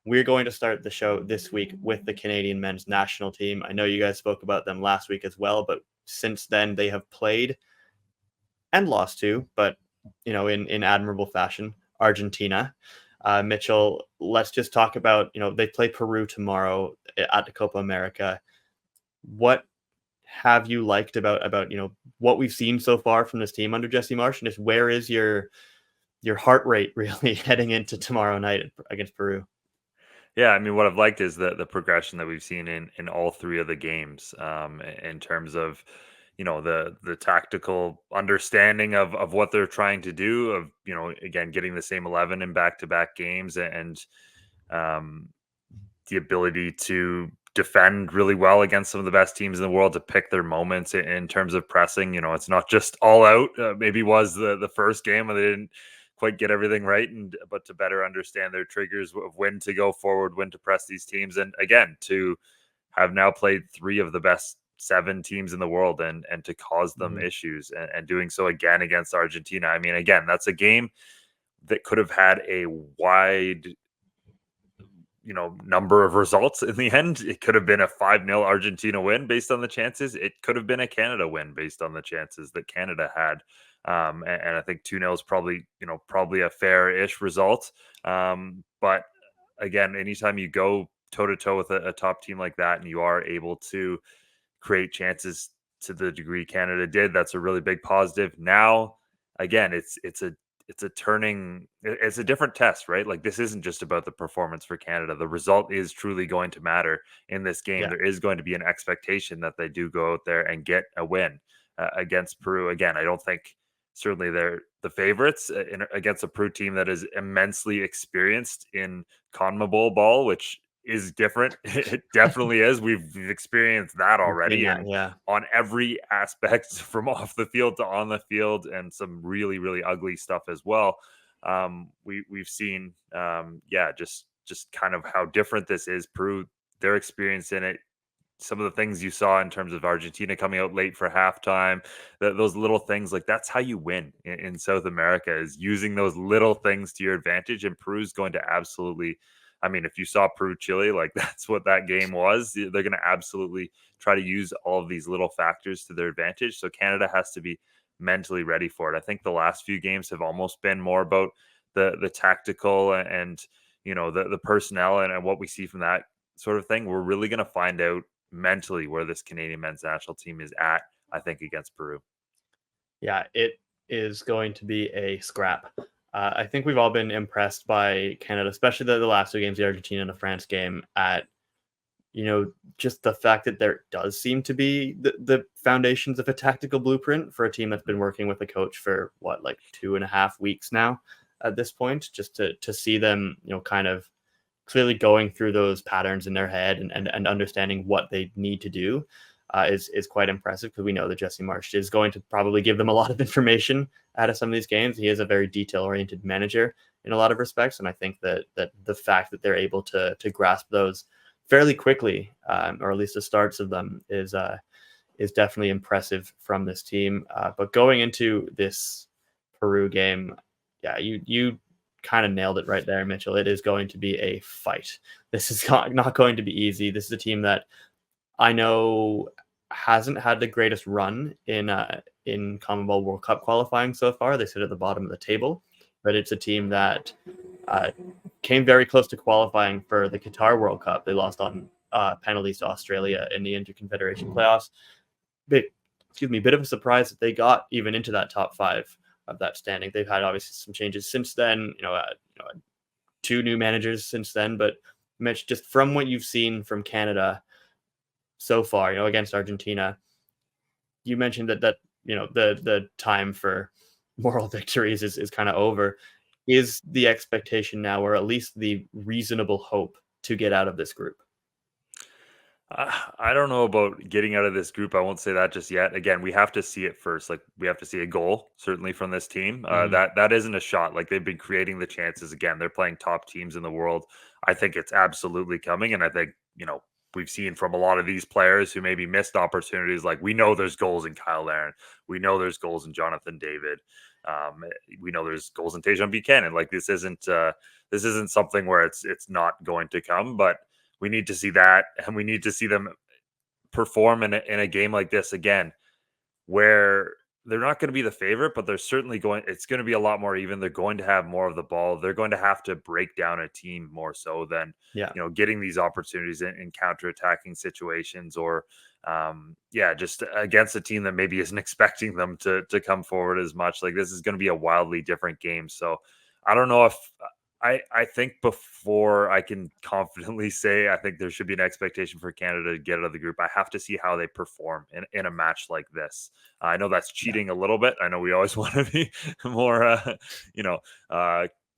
we're going to start the show this week with the Canadian men's national team. I know you guys spoke about them last week as well, but since then they have played and lost to, but in admirable fashion, Argentina. Mitchell, let's just talk about, they play Peru tomorrow at the Copa America. What have you liked about what we've seen so far from this team under Jesse Marsch, and just where is your heart rate really heading into tomorrow night against Peru? Yeah, I mean, what I've liked is the progression that we've seen in all three of the games, in terms of, the tactical understanding of what they're trying to do, of, again, getting the same 11 in back-to-back games, and um, the ability to defend really well against some of the best teams in the world, to pick their moments in terms of pressing. It's not just all out. Maybe was the first game where they didn't quite get everything right, but to better understand their triggers of when to go forward, when to press these teams, and again to have now played three of the best seven teams in the world, and to cause them Mhm. issues, and doing so again against Argentina. I mean, again, that's a game that could have had a wide number of results in the end. It could have been a 5-0 Argentina win based on the chances. It could have been a Canada win based on the chances that Canada had. And I think 2-0 is probably a fair-ish result. But again, anytime you go toe-to-toe with a top team like that, and you are able to create chances to the degree Canada did, that's a really big positive. Now, again, it's a different test, right? Like, this isn't just about the performance for Canada. The result is truly going to matter in this game. Yeah. There is going to be an expectation that they do go out there and get a win against Peru. Again, I don't think certainly they're the favorites against a Peru team that is immensely experienced in CONMEBOL ball, which is different. It definitely is. We've experienced that We've seen already, that, and yeah. on every aspect, from off the field to on the field, and some really, really ugly stuff as well. We've seen, just kind of how different this is. Peru, their experience in it, some of the things you saw in terms of Argentina coming out late for halftime, those little things, like, that's how you win in South America, is using those little things to your advantage. And Peru's going to absolutely, I mean, if you saw Peru Chile, like, that's what that game was. They're going to absolutely try to use all of these little factors to their advantage. So Canada has to be mentally ready for it. I think the last few games have almost been more about the tactical, and the personnel, and what we see from that sort of thing. We're really going to find out mentally where this Canadian men's national team is at, I think, against Peru. Yeah, it is going to be a scrap. I think we've all been impressed by Canada, especially the last two games, the Argentina and the France game, at just the fact that there does seem to be the foundations of a tactical blueprint for a team that's been working with a coach for what, like 2.5 weeks now at this point, just to see them, kind of clearly going through those patterns in their head, and understanding what they need to do, is quite impressive, because we know that Jesse Marsch is going to probably give them a lot of information out of some of these games. He is a very detail-oriented manager in a lot of respects, and I think that the fact that they're able to grasp those fairly quickly, or at least the starts of them, is definitely impressive from this team. But going into this Peru game, yeah, you kind of nailed it right there, Mitchell. It is going to be a fight. This is not going to be easy. This is a team that I know hasn't had the greatest run in CONMEBOL World Cup qualifying so far. They sit at the bottom of the table, but it's a team that uh, came very close to qualifying for the Qatar World Cup. They lost on penalties to Australia in the Interconfederation playoffs. Bit of a surprise that they got even into that top five of that standing. They've had obviously some changes since then. Two new managers since then. But Mitch, just from what you've seen from Canada so far, against Argentina, you mentioned that the time for moral victories is kind of over. Is the expectation now, or at least the reasonable hope, to get out of this group? I don't know about getting out of this group. I won't say that just yet. Again, we have to see it first. Like, we have to see a goal, certainly, from this team. Mhm. That isn't a shot. Like, they've been creating the chances. Again, they're playing top teams in the world. I think it's absolutely coming, and I think we've seen from a lot of these players who maybe missed opportunities. Like, we know there's goals in Kyle Larin. We know there's goals in Jonathan David. We know there's goals in Tajon Buchanan. Like this isn't something where it's not going to come, but we need to see that, and we need to see them perform in a game like this again, where they're not going to be the favorite, but they're certainly it's going to be a lot more even. They're going to have more of the ball. They're going to have to break down a team more so than, Yeah. getting these opportunities in counter-attacking situations, or just against a team that maybe isn't expecting them to come forward as much. Like, this is going to be a wildly different game. So I don't know if I think before I can confidently say I think there should be an expectation for Canada to get out of the group, I have to see how they perform in a match like this. I know that's cheating a little bit. I know we always want to be more,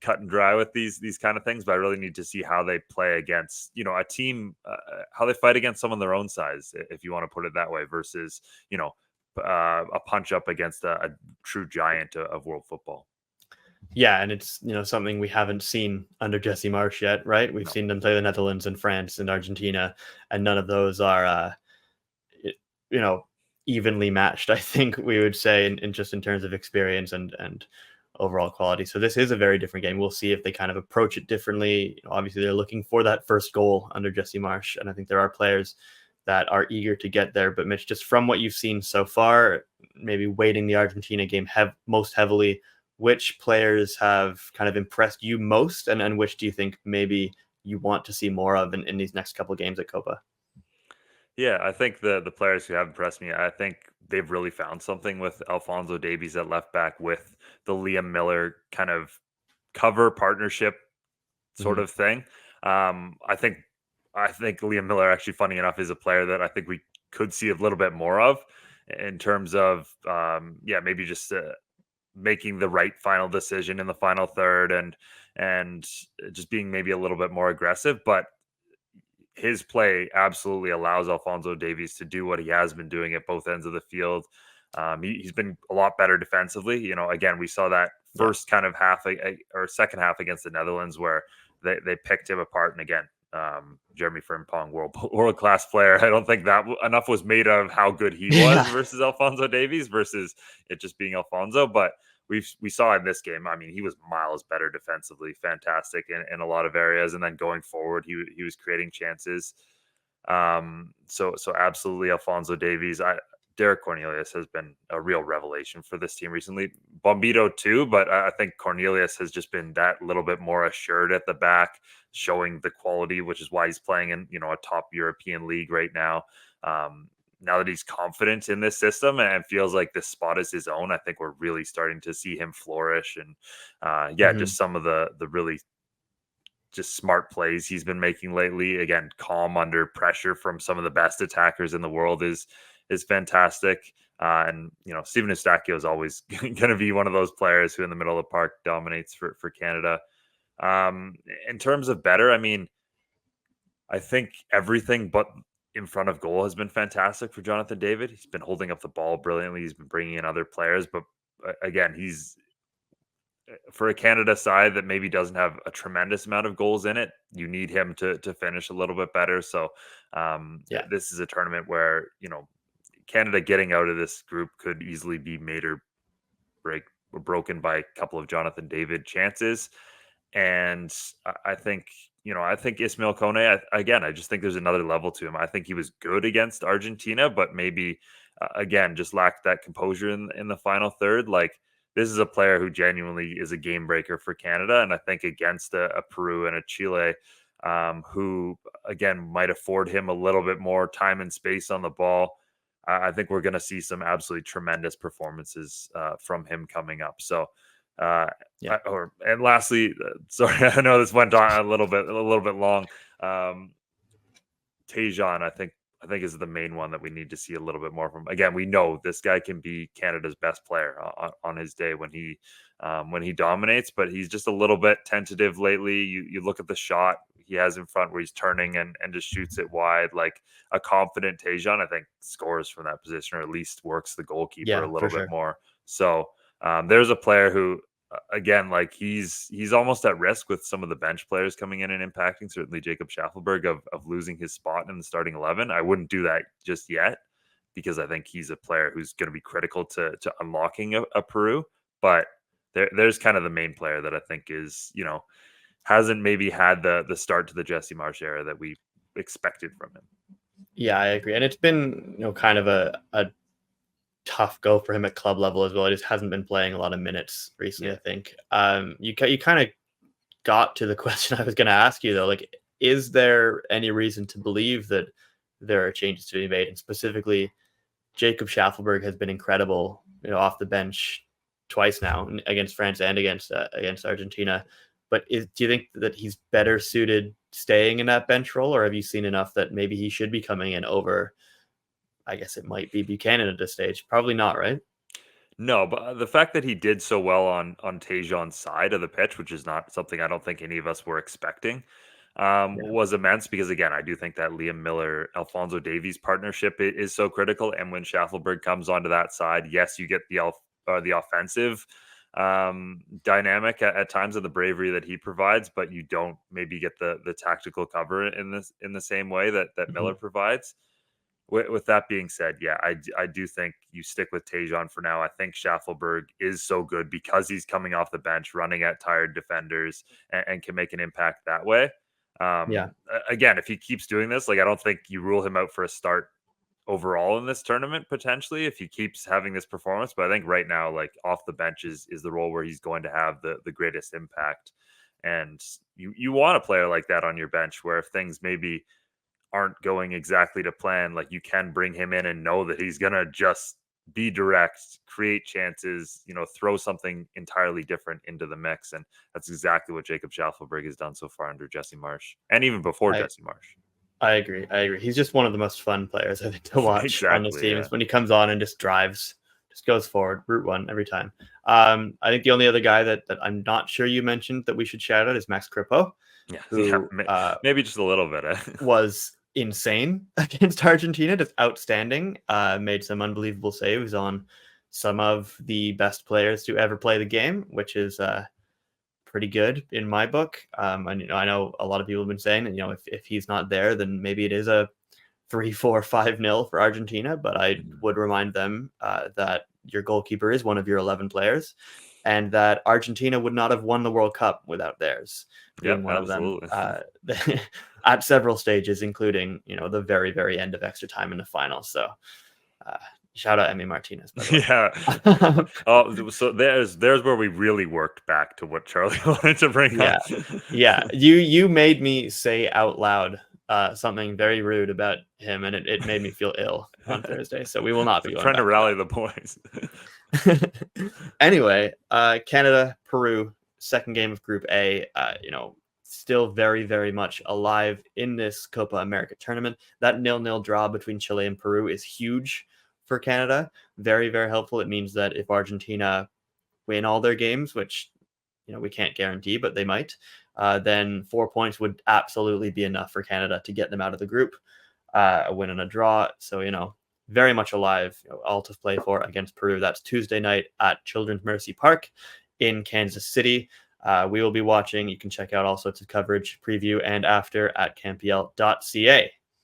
cut and dry with these kind of things, but I really need to see how they play against, a team, how they fight against someone their own size, if you want to put it that way, versus, a punch up against a true giant of world football. Yeah, and it's something we haven't seen under Jesse Marsch yet, right? We've seen them play the Netherlands and France and Argentina, and none of those are evenly matched, I think we would say, in just in terms of experience and overall quality. So this is a very different game. We'll see if they kind of approach it differently. Obviously, they're looking for that first goal under Jesse Marsch, and I think there are players that are eager to get there. But Mitch, just from what you've seen so far, maybe weighting the Argentina game most heavily, which players have kind of impressed you most, and which do you think maybe you want to see more of in these next couple of games at Copa? Yeah, I think the players who have impressed me, I think they've really found something with Alphonso Davies at left back, with the Liam Miller kind of cover partnership sort of thing. I think Liam Miller, actually, funny enough, is a player that I think we could see a little bit more of, in terms of maybe just making the right final decision in the final third, and just being maybe a little bit more aggressive. But his play absolutely allows Alphonso Davies to do what he has been doing at both ends of the field. He's been a lot better defensively. Again, we saw that first kind of half or second half against the Netherlands, where they picked him apart. And again, Jeremy Frimpong, world class player. I don't think that enough was made of how good he was versus Alphonso Davies, versus it just being Alphonso. But we saw in this game, I mean, he was miles better defensively, fantastic in a lot of areas, and then going forward, he was creating chances. So absolutely, Alphonso Davies. Derek Cornelius has been a real revelation for this team recently. Bombito too, but I think Cornelius has just been that little bit more assured at the back, showing the quality, which is why he's playing in a top European league right now. Now that he's confident in this system and feels like this spot is his own, I think we're really starting to see him flourish. And just some of the really just smart plays he's been making lately. Again, calm under pressure from some of the best attackers in the world is fantastic. And Steven Eustáquio is always going to be one of those players who in the middle of the park dominates for Canada. In terms of better, I mean, I think everything but in front of goal has been fantastic for Jonathan David. He's been holding up the ball brilliantly. He's been bringing in other players, but again, he's for a Canada side that maybe doesn't have a tremendous amount of goals in it. You need him to finish a little bit better. So this is a tournament where Canada getting out of this group could easily be made or broken by a couple of Jonathan David chances. And I think Ismail Kone, again, I just think there's another level to him. I think he was good against Argentina, but maybe, again, just lacked that composure in the final third. Like, this is a player who genuinely is a game breaker for Canada. And I think against a Peru and a Chile, who, again, might afford him a little bit more time and space on the ball, I think we're going to see some absolutely tremendous performances from him coming up. So, and lastly, sorry, I know this went on a little bit long. Tajon, I think is the main one that we need to see a little bit more from. Again, we know this guy can be Canada's best player on his day when he dominates, but he's just a little bit tentative lately. You look at the shot he has in front where he's turning and just shoots it wide. Like a confident Tajon, I think, scores from that position, or at least works the goalkeeper a little bit more. So there's a player who, again, like he's almost at risk with some of the bench players coming in and impacting. Certainly Jacob Schaffelberg of losing his spot in the starting 11. I wouldn't do that just yet, because I think he's a player who's going to be critical to unlocking a Peru. but there's kind of the main player that I think is, hasn't maybe had the start to the Jesse Marsch era that we expected from him. Yeah, I agree. And it's been, kind of a tough go for him at club level as well. He just hasn't been playing a lot of minutes recently, I think. You kind of got to the question I was going to ask you, though. Like, is there any reason to believe that there are changes to be made? And specifically, Jacob Schaffelberg has been incredible, off the bench twice now against France and against Argentina. But do you think that he's better suited staying in that bench role, or have you seen enough that maybe he should be coming in over, I guess it might be Buchanan at this stage? Probably not, right? No, but the fact that he did so well on Tajon's side of the pitch, which is not something I don't think any of us were expecting, Yeah. was immense. Because again, I do think that Liam Miller, Alphonso Davies partnership is so critical. And when Schaffelberg comes onto that side, yes, you get the offensive dynamic at times of the bravery that he provides, but you don't maybe get the tactical cover in the same way that Mhm. Miller provides. With that being said, yeah, I do think you stick with Tajon for now. I think Schaffelberg is so good because he's coming off the bench, running at tired defenders, and can make an impact that way. Yeah, Again, if he keeps doing this, like I don't think you rule him out for a start overall in this tournament potentially if he keeps having this performance. But I think right now, like off the bench is the role where he's going to have the greatest impact. And you want a player like that on your bench where if things maybe aren't going exactly to plan, like you can bring him in and know that he's gonna just be direct, create chances, throw something entirely different into the mix. And that's exactly what Jacob Schaffelberg has done so far under Jesse Marsch and even before I Jesse Marsch. I agree. I agree. He's just one of the most fun players I think to watch on this Exactly. team. Yeah. Is when he comes on and just drives, just goes forward, route one every time. I think the only other guy that I'm not sure you mentioned that we should shout out is Max Kripo, Yeah. Yeah. who Maybe just a little bit. was insane against Argentina, just outstanding. Made some unbelievable saves on some of the best players to ever play the game, which is pretty good in my book. And I know a lot of people have been saying that if he's not there, then maybe it is a 3-4-5-0 for Argentina. But I would remind them that your goalkeeper is one of your 11 players, and that Argentina would not have won the World Cup without theirs being Yep, one of them absolutely. at several stages, including the very very end of extra time in the final. So uh, shout out Emi Martinez, by Yeah. the way. Oh, so there's where we really worked back to what Charlie wanted to bring Yeah. up. Yeah, you made me say out loud something very rude about him, and it made me feel ill on Thursday. So we will not be going Trying to back rally the boys. to that. Anyway, Canada, Peru, second game of Group A. Still very very much alive in this Copa America tournament. That 0-0 draw between Chile and Peru is huge for Canada. Very very helpful. It means that if Argentina win all their games, which we can't guarantee, but they might, then 4 points would absolutely be enough for Canada to get them out of the group, a win and a draw. So, very much alive, all to play for against Peru. That's Tuesday night at Children's Mercy Park in Kansas City. We will be watching. You can check out all sorts of coverage, preview, and after at campbell.ca.